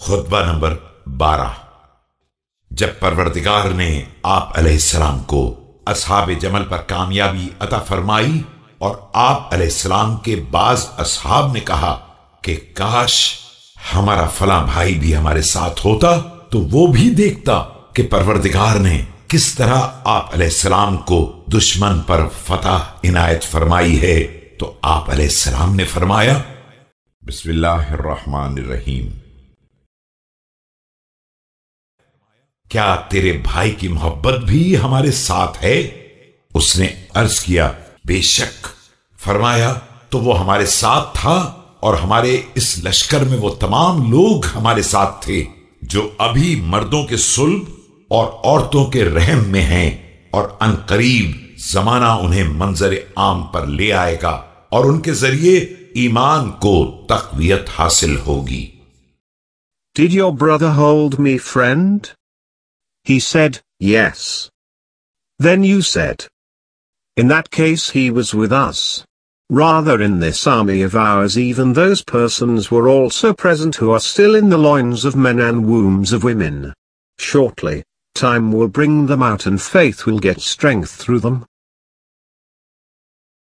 خطبہ نمبر 12۔ جب پروردگار نے آپ علیہ السلام کو اصحاب جمل پر کامیابی عطا فرمائی اور آپ علیہ السلام کے بعض اصحاب نے کہا کہ کاش ہمارا فلاں بھائی بھی ہمارے ساتھ ہوتا تو وہ بھی دیکھتا کہ پروردگار نے کس طرح آپ علیہ السلام کو دشمن پر فتح عنایت فرمائی ہے، تو آپ علیہ السلام نے فرمایا بسم اللہ الرحمن الرحیم، کیا تیرے بھائی کی محبت بھی ہمارے ساتھ ہے؟ اس نے عرض کیا بے شک۔ فرمایا تو وہ ہمارے ساتھ تھا، اور ہمارے اس لشکر میں وہ تمام لوگ ہمارے ساتھ تھے جو ابھی مردوں کے صلب اور عورتوں کے رحم میں ہیں، اور ان قریب زمانہ انہیں منظر عام پر لے آئے گا اور ان کے ذریعے ایمان کو تقویت حاصل ہوگی۔ Did your brother hold me friend? He said, yes. Then you said, in that case he was with us. Rather, in this army of ours even those persons were also present who are still in the loins of men and wombs of women. Shortly, time will bring them out and faith will get strength through them.